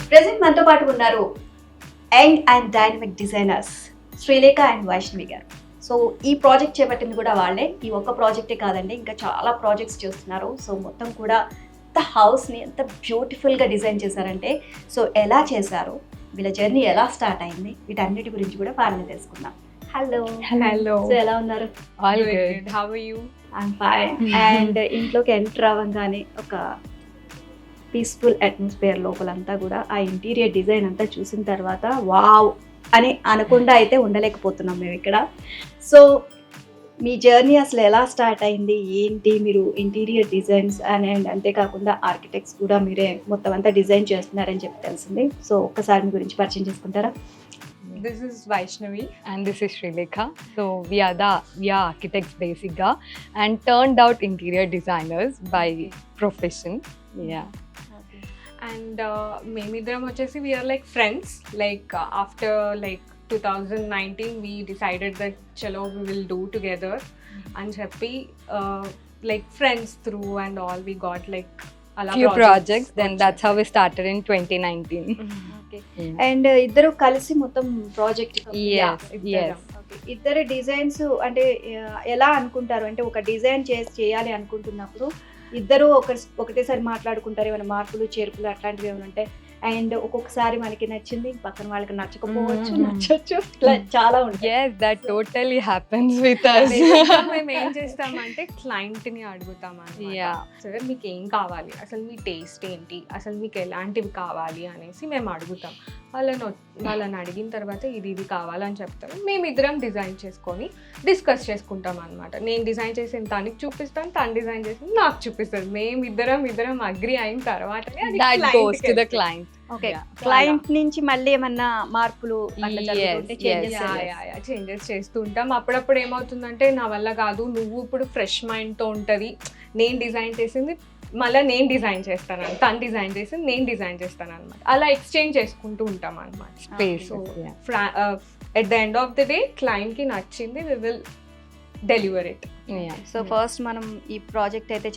Present మనతో పాటు ఉన్నారు young and dynamic designers Srilekha and Vaishnavi గారు. సో ఈ ప్రాజెక్ట్ చేపట్టింది కూడా వాళ్ళే. ఈ ఒక్క ప్రాజెక్టే కాదండి, ఇంకా చాలా ప్రాజెక్ట్స్ చేస్తున్నారు. సో మొత్తం కూడా హౌస్ని ఎంత బ్యూటిఫుల్గా డిజైన్ చేశారంటే, సో ఎలా చేశారు, వీళ్ళ జర్నీ ఎలా స్టార్ట్ అయింది, వీటన్నిటి గురించి కూడా వాళ్ళని తెలుసుకుందాం. హలో, సో ఎలా ఉన్నారు? All good. How are you? I'm fine. And ఇంట్లోకి ఎంటర్ అవ్వగానే ఒక పీస్ఫుల్ అట్మాస్ఫియర్, లోపలంతా కూడా ఆ ఇంటీరియర్ డిజైన్ అంతా చూసిన తర్వాత వావ్ అని అనకుండా అయితే ఉండలేకపోతున్నాం మేము ఇక్కడ. సో మీ జర్నీ అసలు ఎలా స్టార్ట్ అయింది, ఏంటి, మీరు ఇంటీరియర్ డిజైన్స్ అండ్ అంతేకాకుండా ఆర్కిటెక్ట్స్ కూడా మీరే మొత్తం అంతా డిజైన్ చేస్తున్నారని చెప్పి తెలిసింది. సో ఒక్కసారి మీ గురించి పరిచయం చేసుకుంటారా? This is Vaishnavi and this is Srilekha. So we are architects basically and turned out interior designers by profession. Yeah. And మేమిద్దరం వచ్చేసి we are like friends. Like after like 2019 we decided that chalo we will do together and చెప్పి like friends through and all we got like Few projects. Then that's how we started in 2019. Okay. And ఇద్దరు కలిసి మొత్తం project. Yes. ఇద్దరు designs అంటే ఎలా అనుకుంటారు అంటే, ఒక డిజైన్ చేయాలి అనుకుంటున్నప్పుడు ఇద్దరు ఒకటేసారి మాట్లాడుకుంటారు, ఏమైనా మార్పులు చేర్పులు అట్లాంటివి ఏమైనా ఉంటాయి. అండ్ ఒక్కొక్కసారి మనకి నచ్చింది, పక్కన వాళ్ళకి నచ్చకపోవచ్చు, నచ్చచ్చు, ఇట్లా చాలా ఉంటాయి. Yes, that totally happens with us. మేము ఏం చేస్తామంటే క్లయింట్ ని అడుగుతాం అన్నమాట. సార్ మీకు ఏం కావాలి, అసలు మీ టేస్ట్ ఏంటి, అసలు మీకు ఎలాంటివి కావాలి అనేసి మేము అడుగుతాం. వాళ్ళని అడిగిన తర్వాత ఇది కావాలని చెప్తారు. మేమిద్దరం డిజైన్ చేసుకొని డిస్కస్ చేసుకుంటాం అనమాట. నేను డిజైన్ చేసిన తనకి చూపిస్తాను, తను డిజైన్ చేసి నాకు చూపిస్తాను. మేమిద్దరం అగ్రి అయిన తర్వాత That goes to the client. Okay. Client నుంచి మళ్ళీ ఏమన్నా మార్పులు చేంజెస్ చేస్తూ ఉంటాం. అప్పుడప్పుడు ఏమవుతుందంటే, నా వల్ల కాదు, నువ్వు ఇప్పుడు ఫ్రెష్ మైండ్తో ఉంటుంది, నేను డిజైన్ చేసింది మళ్ళీ నేను డిజైన్ చేస్తాను, తను డిజైన్ చేసింది నేను డిజైన్ చేస్తాను అనమాట. అలా ఎక్స్చేంజ్ చేసుకుంటూ ఉంటాం అనమాట. At the end of the day క్లయింట్కి నచ్చింది we will deliver it. So first మనం ఈ ప్రాజెక్ట్ అయితే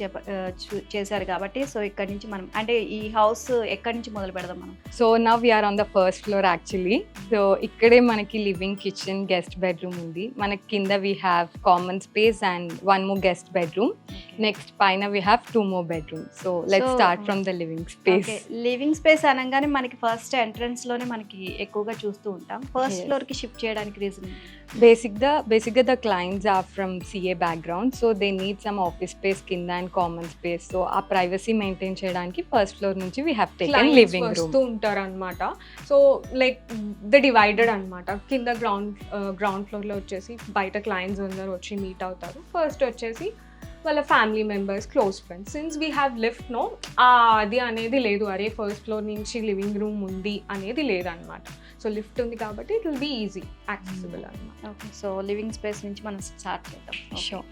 చేశారు కాబట్టి, సో ఇక్కడ నుంచి మనం అంటే ఈ హౌస్ ఎక్కడి నుంచి మొదలు పెడదాం మనం? So now we are on the first floor actually. So ఇక్కడే మనకి లివింగ్, కిచెన్, గెస్ట్ బెడ్రూమ్ ఉంది. మనకి కింద we have common space and one more guest bedroom. Next పైన we have 2 more bedrooms. So let's start from the living space. Living space అనగానే మనకి first entrance లోనే మనకి ఎక్కువగా చూస్తూ ఉంటాం. ఫస్ట్ ఫ్లోర్ కి షిఫ్ట్ చేయడానికి reason? Basically the clients are from CA background, so they need some office space kinda and common space. So our privacy maintain cheyadaniki first floor nunchi we have taken clients living room. వస్తూ ఉంటారు అనమాట. So like the divided అనమాట. కింద ground ఫ్లోర్లో వచ్చేసి బయట clients అందరూ వచ్చి మీట్ అవుతారు. ఫస్ట్ వచ్చేసి వాళ్ళ family members, close friends. Since we have lift no, అది అనేది లేదు, అరే ఫస్ట్ ఫ్లోర్ నుంచి లివింగ్ రూమ్ ఉంది అనేది లేదనమాట. సో లిఫ్ట్ ఉంది కాబట్టి it will be easy accessible అనమాట. ఓకే. సో లివింగ్ స్పేస్ నుంచి మనం స్టార్ట్ చేద్దాం. Sure.